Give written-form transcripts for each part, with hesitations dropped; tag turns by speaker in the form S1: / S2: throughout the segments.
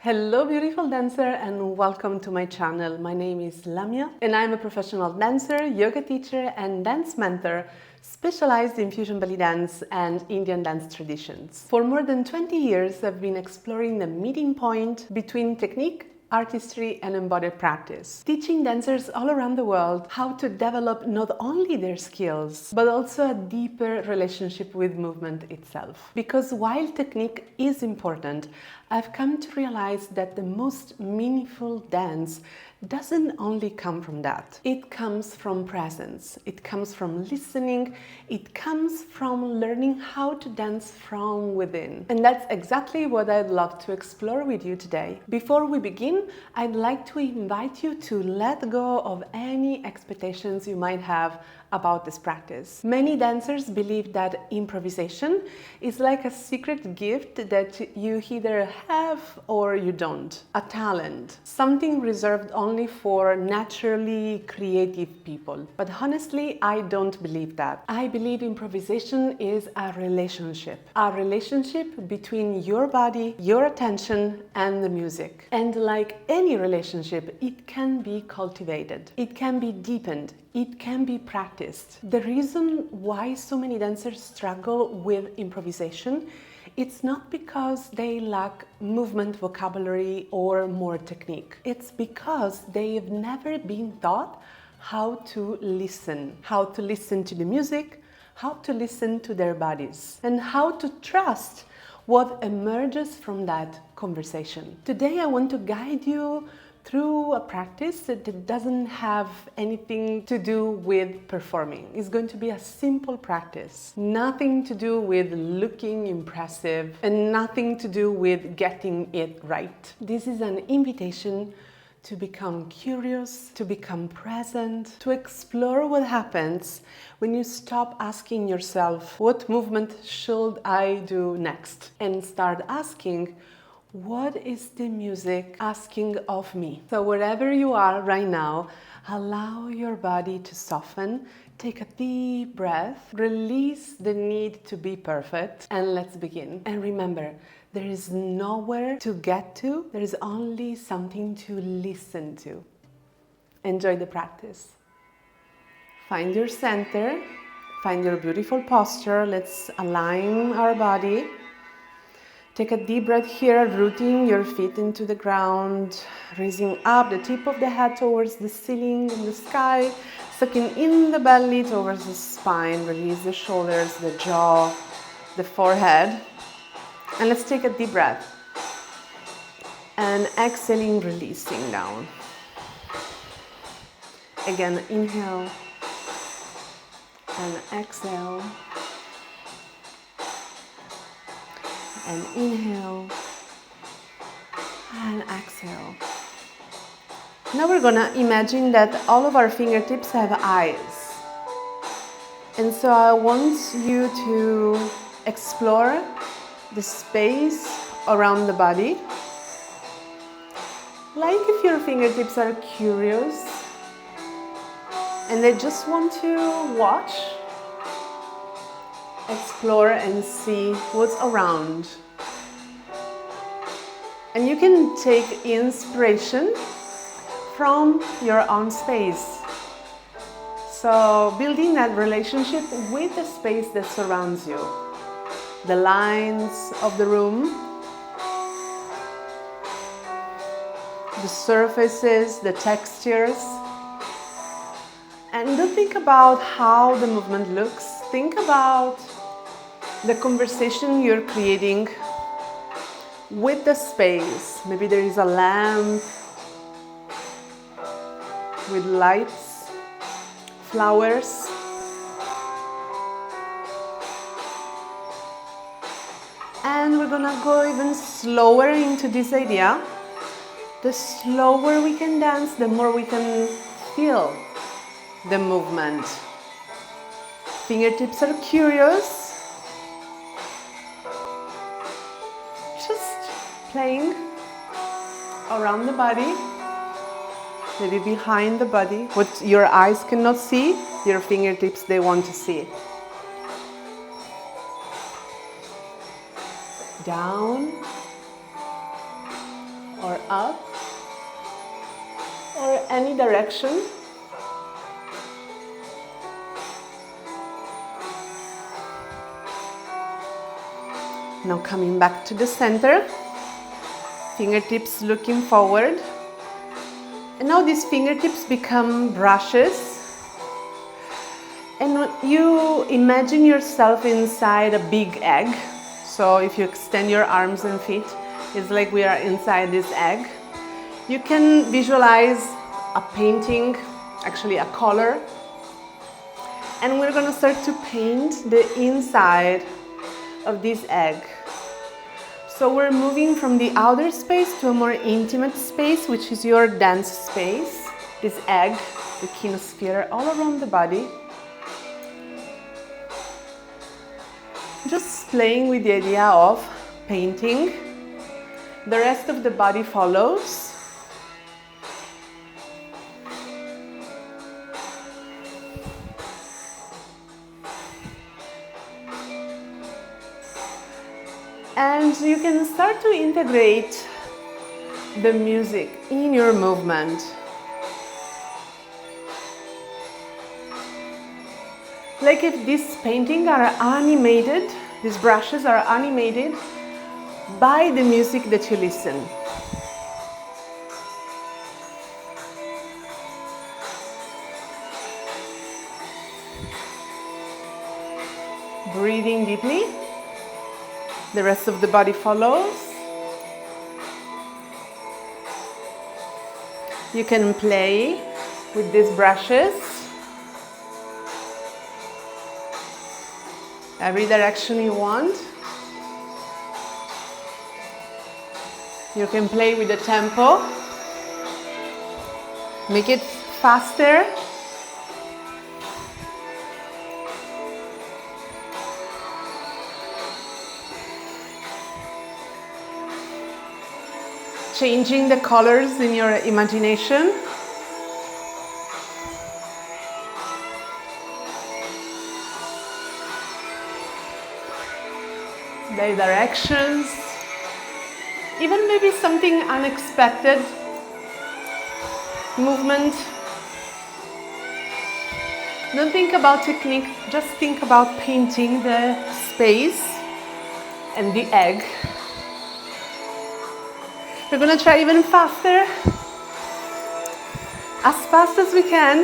S1: Hello beautiful dancer and welcome to my channel. My name is Lamia and I'm a professional dancer, yoga teacher and dance mentor specialized in Fusion Bellydance and Indian dance traditions. For more than 20 years I've been exploring the meeting point between technique, artistry and embodied practice, teaching dancers all around the world how to develop not only their skills but also a deeper relationship with movement itself. Because while technique is important, I've come to realize that the most meaningful dance doesn't only come from that. It comes from presence, it comes from listening, it comes from learning how to dance from within. And that's exactly what I'd love to explore with you today. Before we begin, I'd like to invite you to let go of any expectations you might have about this practice. Many dancers believe that improvisation is like a secret gift that you either have or you don't. A talent, something reserved only for naturally creative people. But honestly, I don't believe that. I believe improvisation is a relationship between your body, your attention, and the music. And like any relationship, it can be cultivated, it can be deepened, it can be practiced. The reason why so many dancers struggle with improvisation, it's not because they lack movement vocabulary or more technique. It's because they've never been taught how to listen to the music, how to listen to their bodies, and how to trust what emerges from that conversation. Today I want to guide you through a practice that doesn't have anything to do with performing. It's going to be a simple practice. Nothing to do with looking impressive and nothing to do with getting it right. This is an invitation to become curious, to become present, to explore what happens when you stop asking yourself, what movement should I do next? And start asking, what is the music asking of me? So wherever you are right now, allow your body to soften, take a deep breath, release the need to be perfect, and let's begin. And remember, there is nowhere to get to, there is only something to listen to. Enjoy the practice. Find your center, find your beautiful posture. Let's align our body. Take a deep breath here, rooting your feet into the ground, raising up the tip of the head towards the ceiling and the sky, sucking in the belly towards the spine, release the shoulders, the jaw, the forehead. And let's take a deep breath. And exhaling, releasing down. Again, inhale and exhale. And inhale and exhale. Now we're gonna imagine that all of our fingertips have eyes. And so I want you to explore the space around the body. Like if your fingertips are curious and they just want to watch, explore and see what's around. And you can take inspiration from your own space. So building that relationship with the space that surrounds you. The lines of the room, the surfaces, the textures. And don't think about how the movement looks. Think about the conversation you're creating with the space. Maybe there is a lamp with lights, flowers. And we're gonna go even slower into this idea. The slower we can dance, the more we can feel the movement. Fingertips are curious. Just playing around the body, maybe behind the body. What your eyes cannot see, your fingertips, they want to see. Down or up or any direction. Now coming back to the center, fingertips looking forward. And now these fingertips become brushes. And you imagine yourself inside a big egg. So if you extend your arms and feet, it's like we are inside this egg. You can visualize a painting, actually a color. And we're gonna start to paint the inside of this egg. So we're moving from the outer space to a more intimate space, which is your dance space. This egg, the kinosphere, all around the body. Just playing with the idea of painting. The rest of the body follows. And you can start to integrate the music in your movement. Like if these paintings are animated, these brushes are animated by the music that you listen. Breathing deeply. The rest of the body follows. You can play with these brushes. Every direction you want. You can play with the tempo. Make it faster. Changing the colors in your imagination. The directions. Even maybe something unexpected. Movement. Don't think about technique, just think about painting the space and the egg. We're gonna try even faster, as fast as we can.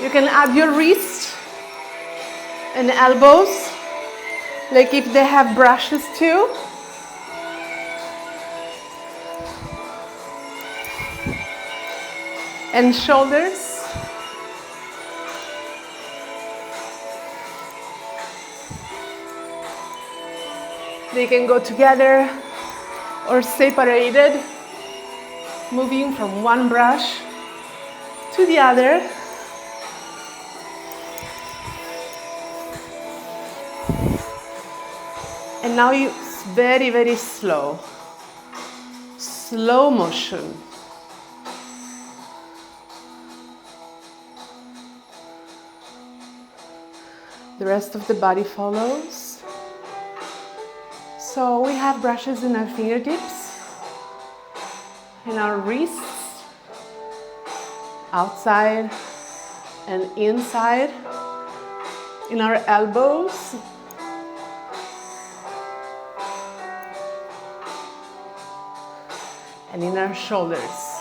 S1: You can add your wrists and elbows, like if they have brushes too. And shoulders. They can go together or separated, moving from one brush to the other. And now it's very, very slow. Slow motion. The rest of the body follows. So we have brushes in our fingertips, in our wrists, outside and inside, in our elbows, and in our shoulders.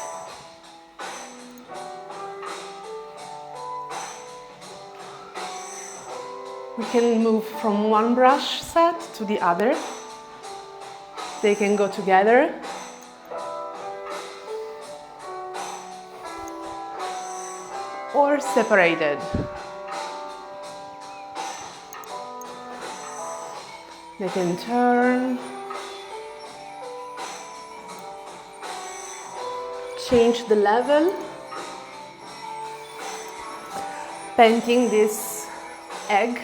S1: We can move from one brush set to the other. They can go together. Or separated. They can turn. Change the level. Painting this egg.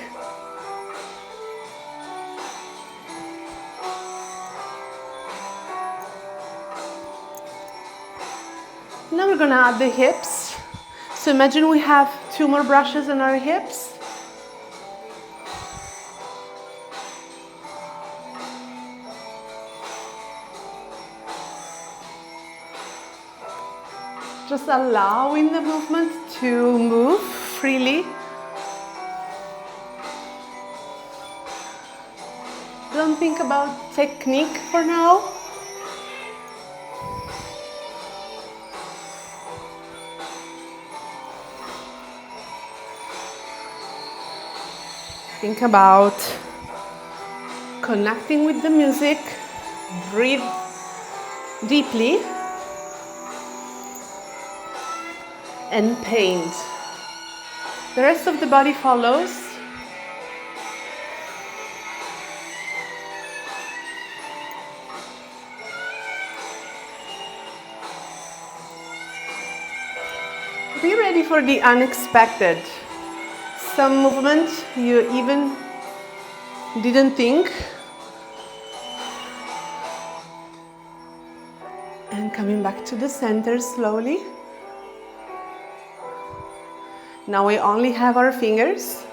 S1: Now we're gonna add the hips. So imagine we have 2 more brushes on our hips. Just allowing the movement to move freely. Don't think about technique for now. Think about connecting with the music. Breathe deeply and paint. The rest of the body follows. Be ready for the unexpected. Some movement you even didn't think. And coming back to the center slowly. Now we only have our fingers.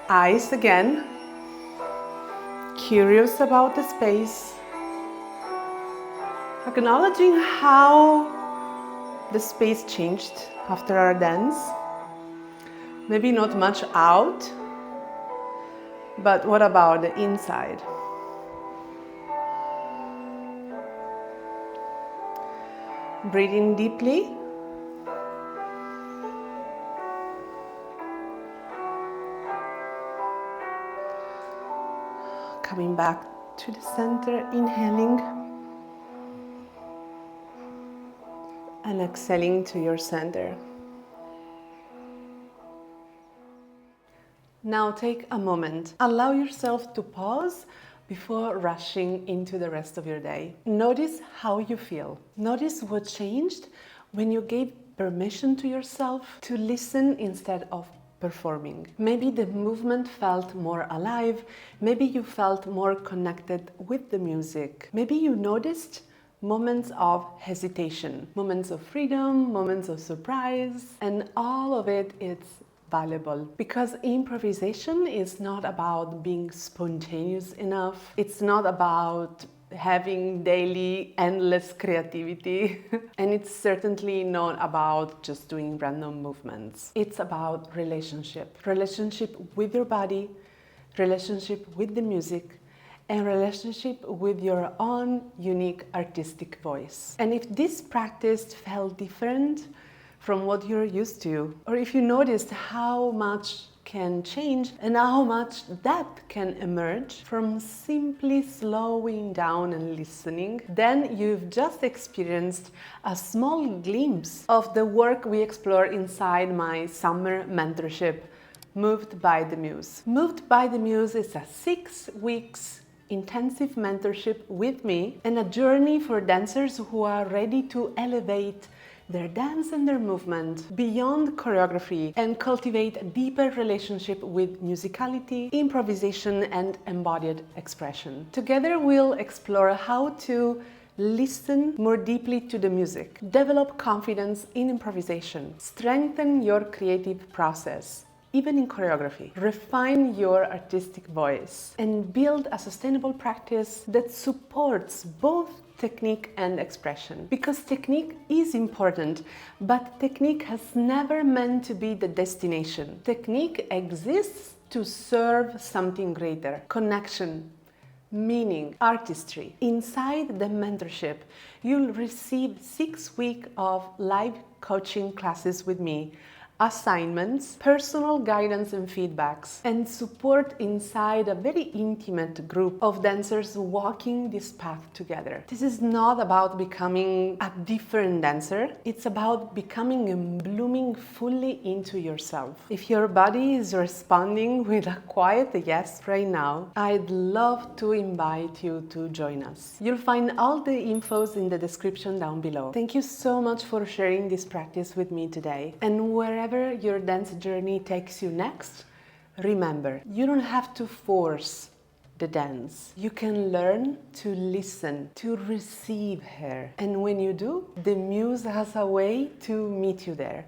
S1: Eyes again. Curious about the space. Acknowledging how the space changed after our dance. Maybe not much out, but what about the inside? Breathing deeply. Coming back to the center, inhaling. And exhaling to your center. Now take a moment. Allow yourself to pause before rushing into the rest of your day. Notice how you feel. Notice what changed when you gave permission to yourself to listen instead of performing. Maybe the movement felt more alive. Maybe you felt more connected with the music. Maybe you noticed moments of hesitation, moments of freedom, moments of surprise, and all of it is valuable. Because improvisation is not about being spontaneous enough. It's not about having daily endless creativity. And it's certainly not about just doing random movements. It's about relationship. Relationship with your body, relationship with the music, and relationship with your own unique artistic voice. And if this practice felt different from what you're used to, or if you noticed how much can change and how much depth can emerge from simply slowing down and listening, then you've just experienced a small glimpse of the work we explore inside my summer mentorship, Moved by the Muse. Moved by the Muse is a 6 weeks intensive mentorship with me and a journey for dancers who are ready to elevate their dance and their movement beyond choreography and cultivate a deeper relationship with musicality, improvisation, and embodied expression. Together we'll explore how to listen more deeply to the music, develop confidence in improvisation, strengthen your creative process, even in choreography, refine your artistic voice, and build a sustainable practice that supports both technique and expression. Because technique is important, but technique has never meant to be the destination. Technique exists to serve something greater: connection, meaning, artistry. Inside the mentorship, you'll receive 6 weeks of live coaching classes with me, assignments, personal guidance and feedbacks, and support inside a very intimate group of dancers walking this path together. This is not about becoming a different dancer, it's about becoming and blooming fully into yourself. If your body is responding with a quiet yes right now, I'd love to invite you to join us. You'll find all the infos in the description down below. Thank you so much for sharing this practice with me today. And wherever your dance journey takes you next, remember, you don't have to force the dance. You can learn to listen, to receive her. And when you do, the muse has a way to meet you there.